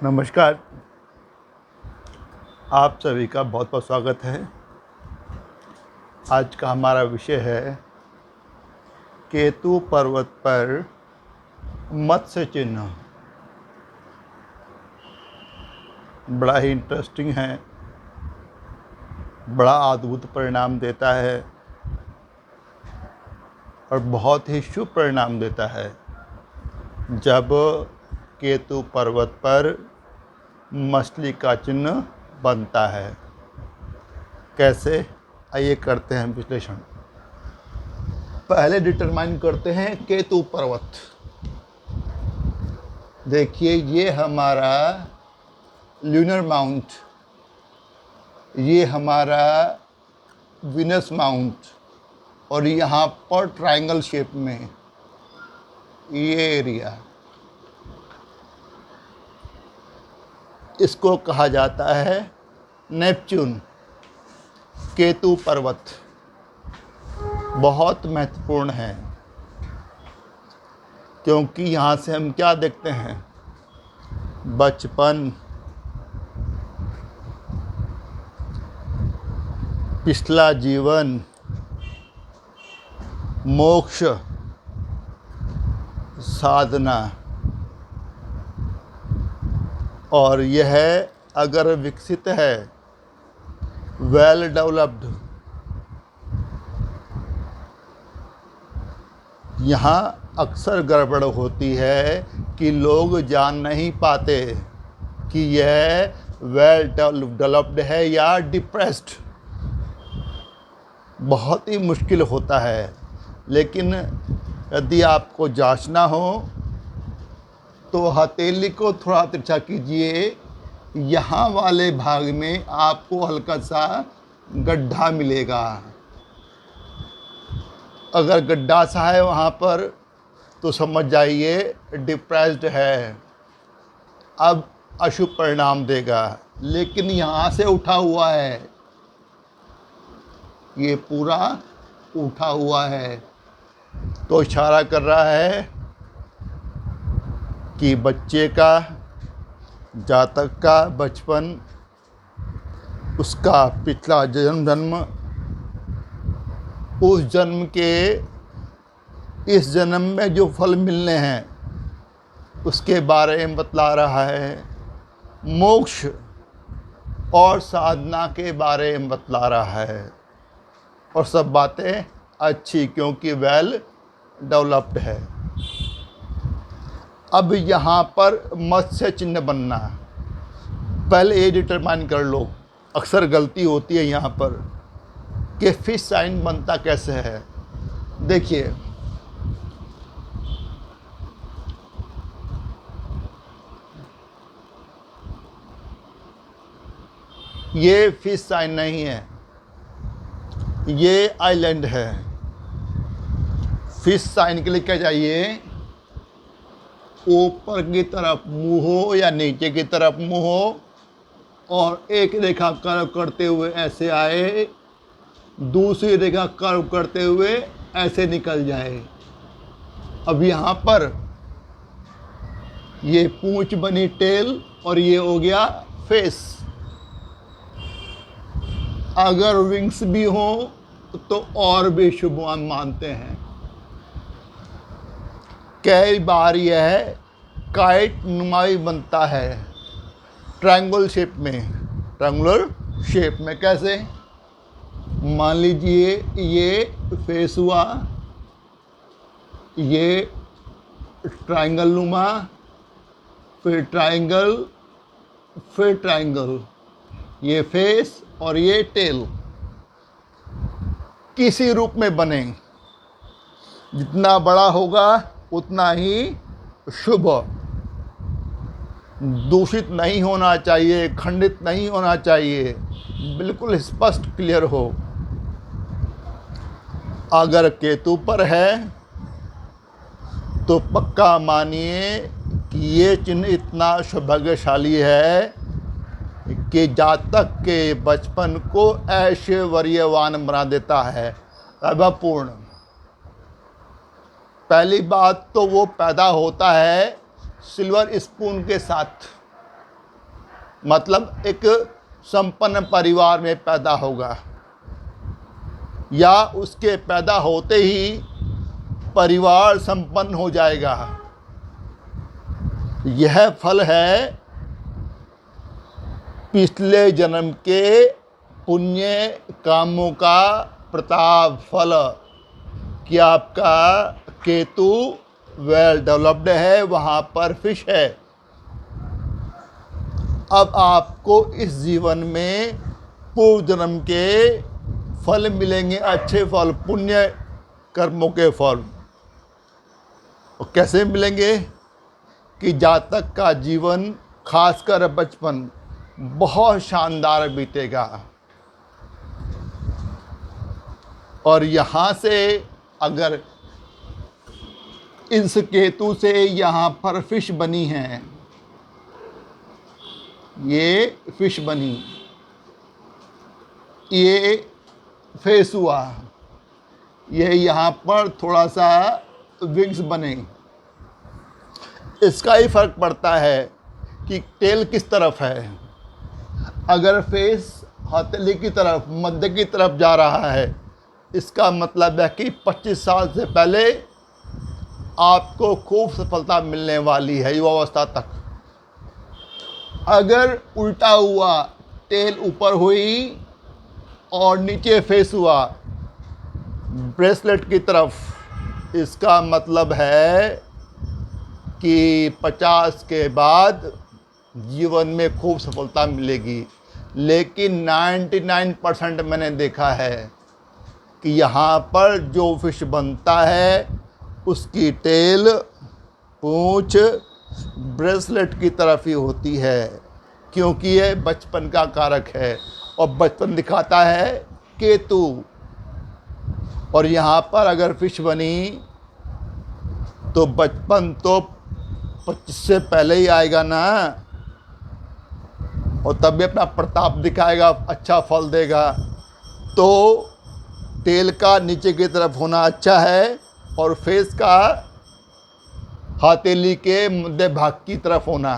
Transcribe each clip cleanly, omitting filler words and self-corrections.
नमस्कार। आप सभी का बहुत बहुत स्वागत है। आज का हमारा विषय है केतु पर्वत पर मत्स्य चिन्ह। बड़ा ही इंटरेस्टिंग है, बड़ा अद्भुत परिणाम देता है और बहुत ही शुभ परिणाम देता है जब केतु पर्वत पर मछली का चिन्ह बनता है। कैसे, आइए करते हैं विश्लेषण। पहले डिटरमाइन करते हैं केतु पर्वत। देखिए, ये हमारा ल्यूनर माउंट, ये हमारा विनस माउंट और यहाँ पर ट्रायंगल शेप में ये एरिया, इसको कहा जाता है नेपच्यून। केतु पर्वत बहुत महत्वपूर्ण है क्योंकि यहाँ से हम क्या देखते हैं? बचपन, पिछला जीवन, मोक्ष, साधना। और यह अगर विकसित है, वेल डेवलप्ड, यहाँ अक्सर गड़बड़ होती है कि लोग जान नहीं पाते कि यह वेल डेवलप्ड है या डिप्रेस्ड। बहुत ही मुश्किल होता है, लेकिन यदि आपको जांचना हो तो हथेली को थोड़ा तिरछा कीजिए। यहाँ वाले भाग में आपको हल्का सा गड्ढा मिलेगा। अगर गड्ढा सा है वहाँ पर तो समझ जाइए डिप्रेस्ड है, अब अशुभ परिणाम देगा। लेकिन यहाँ से उठा हुआ है, ये पूरा उठा हुआ है, तो इशारा कर रहा है कि बच्चे का, जातक का बचपन, उसका पिछला जन्म, उस जन्म के इस जन्म में जो फल मिलने हैं उसके बारे में बतला रहा है। मोक्ष और साधना के बारे में बतला रहा है, और सब बातें अच्छी क्योंकि वेल डेवलप्ड है। अब यहाँ पर मत्स्य चिन्ह बनना, पहले ये डिटरमाइन कर लो। अक्सर गलती होती है यहाँ पर कि फिश साइन बनता कैसे है। देखिए, ये फिश साइन नहीं है, ये आइलैंड है। फिश साइन के लिए क्या चाहिए? ऊपर की तरफ मुंह हो या नीचे की तरफ मुंह हो, और एक रेखा कर्व करते हुए ऐसे आए, दूसरी रेखा कर्व करते हुए ऐसे निकल जाए। अब यहाँ पर ये पूंछ बनी टेल और ये हो गया फेस। अगर विंग्स भी हो तो और भी शुभ मानते हैं। कई बार यह काइट नुमाई बनता है ट्रायंगल शेप में। ट्रायंगुलर शेप में कैसे? मान लीजिए ये फेस हुआ, ये ट्रायंगल नुमा, फिर ट्रायंगल, फिर ट्रायंगल, ये फेस और ये टेल किसी रूप में बने। जितना बड़ा होगा उतना ही शुभ। दूषित नहीं होना चाहिए, खंडित नहीं होना चाहिए, बिल्कुल स्पष्ट क्लियर हो। अगर केतु पर है तो पक्का मानिए कि ये चिन्ह इतना सौभाग्यशाली है कि जातक के बचपन को ऐश्वर्यवान बना देता है, वैभवपूर्ण। पहली बात तो वो पैदा होता है सिल्वर स्पून के साथ। मतलब एक संपन्न परिवार में पैदा होगा, या उसके पैदा होते ही परिवार संपन्न हो जाएगा। यह फल है पिछले जन्म के पुण्य कामों का प्रताप फल, कि आपका केतु वेल डेवलप्ड है, वहाँ पर फिश है। अब आपको इस जीवन में पूर्व जन्म के फल मिलेंगे, अच्छे फल, पुण्य कर्मों के फल। और कैसे मिलेंगे? कि जातक का जीवन, खासकर बचपन, बहुत शानदार बीतेगा। और यहाँ से अगर इस केतु से यहाँ पर फिश बनी है, ये फिश बनी, ये फेस हुआ, ये यहाँ पर थोड़ा सा विंग्स बने, इसका ही फर्क पड़ता है कि टेल किस तरफ है। अगर फेस हथेली की तरफ, मध्य की तरफ जा रहा है, इसका मतलब है कि 25 साल से पहले आपको खूब सफलता मिलने वाली है युवावस्था तक। अगर उल्टा हुआ, टेल ऊपर हुई और नीचे फेस हुआ ब्रेसलेट की तरफ, इसका मतलब है कि 50 के बाद जीवन में खूब सफलता मिलेगी। लेकिन 99% मैंने देखा है कि यहाँ पर जो फिश बनता है उसकी टेल, पूंछ ब्रेसलेट की तरफ ही होती है, क्योंकि ये बचपन का कारक है और बचपन दिखाता है केतु। और यहाँ पर अगर फिश बनी तो बचपन तो 25 से पहले ही आएगा ना, और तब भी अपना प्रताप दिखाएगा, अच्छा फल देगा। तो टेल का नीचे की तरफ होना अच्छा है और फेस का हथेली के मध्य भाग की तरफ होना।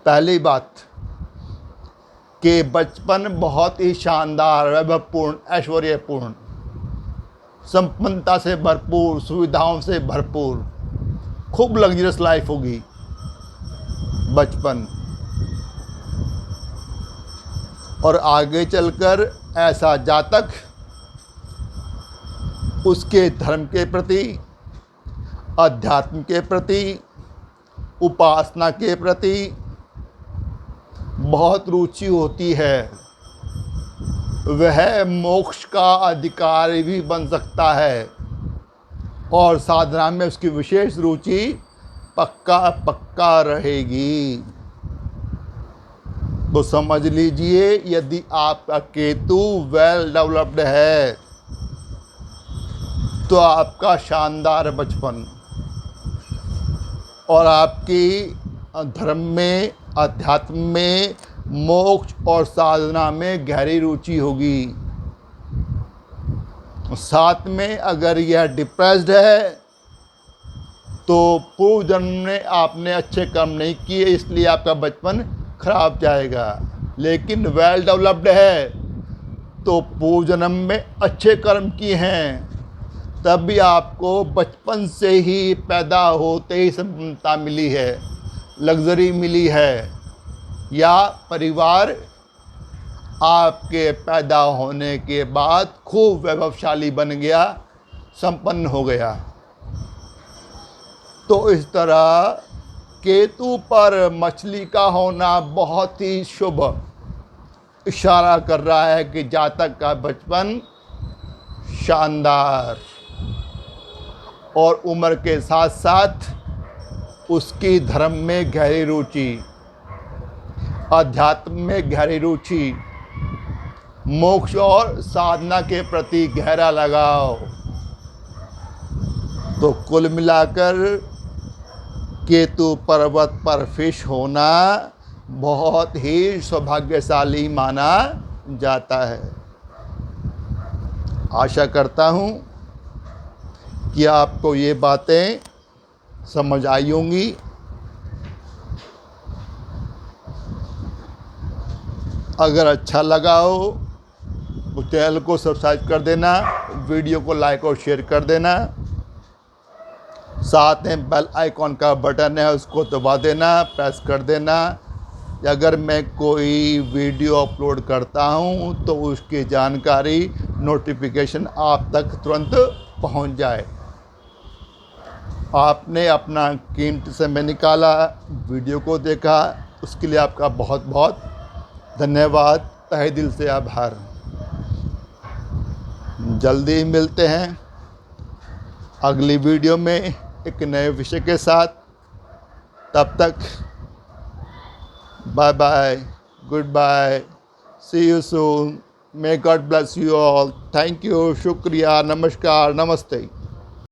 पहली बात कि बचपन बहुत ही शानदार, वैभवपूर्ण, ऐश्वर्यपूर्ण, संपन्नता से भरपूर, सुविधाओं से भरपूर, खूब लग्जरियस लाइफ होगी बचपन। और आगे चलकर ऐसा जातक उसके धर्म के प्रति, अध्यात्म के प्रति, उपासना के प्रति बहुत रुचि होती है। वह मोक्ष का अधिकारी भी बन सकता है और साधना में उसकी विशेष रुचि पक्का रहेगी। तो समझ लीजिए, यदि आपका केतु वेल डेवलप्ड है तो आपका शानदार बचपन और आपकी धर्म में, अध्यात्म में, मोक्ष और साधना में गहरी रुचि होगी। साथ में अगर यह डिप्रेस्ड है तो पूर्व जन्म में आपने अच्छे कर्म नहीं किए, इसलिए आपका बचपन खराब जाएगा। लेकिन वेल डेवलप्ड है तो पूर्व जन्म में अच्छे कर्म किए हैं, तब भी आपको बचपन से ही, पैदा होते ही संपन्नता मिली है, लग्जरी मिली है, या परिवार आपके पैदा होने के बाद खूब वैभवशाली बन गया, संपन्न हो गया। तो इस तरह केतु पर मछली का होना बहुत ही शुभ इशारा कर रहा है कि जातक का बचपन शानदार, और उम्र के साथ साथ उसकी धर्म में गहरी रुचि, अध्यात्म में गहरी रुचि, मोक्ष और साधना के प्रति गहरा लगाव। तो कुल मिलाकर केतु पर्वत पर फिश होना बहुत ही सौभाग्यशाली माना जाता है। आशा करता हूँ कि आपको ये बातें समझ आई होंगी। अगर अच्छा लगा हो तो चैनल को सब्सक्राइब कर देना, वीडियो को लाइक और शेयर कर देना। साथ में बेल आइकॉन का बटन है, उसको दबा देना, प्रेस कर देना। अगर मैं कोई वीडियो अपलोड करता हूं तो उसकी जानकारी, नोटिफिकेशन आप तक तुरंत पहुंच जाए। आपने अपना कीमती समय निकाला, वीडियो को देखा, उसके लिए आपका बहुत बहुत धन्यवाद, तहे दिल से आभार। जल्दी ही मिलते हैं अगली वीडियो में एक नए विषय के साथ। तब तक bye bye, goodbye, see you soon, may God bless you all. Thank you, शुक्रिया, नमस्कार, नमस्ते।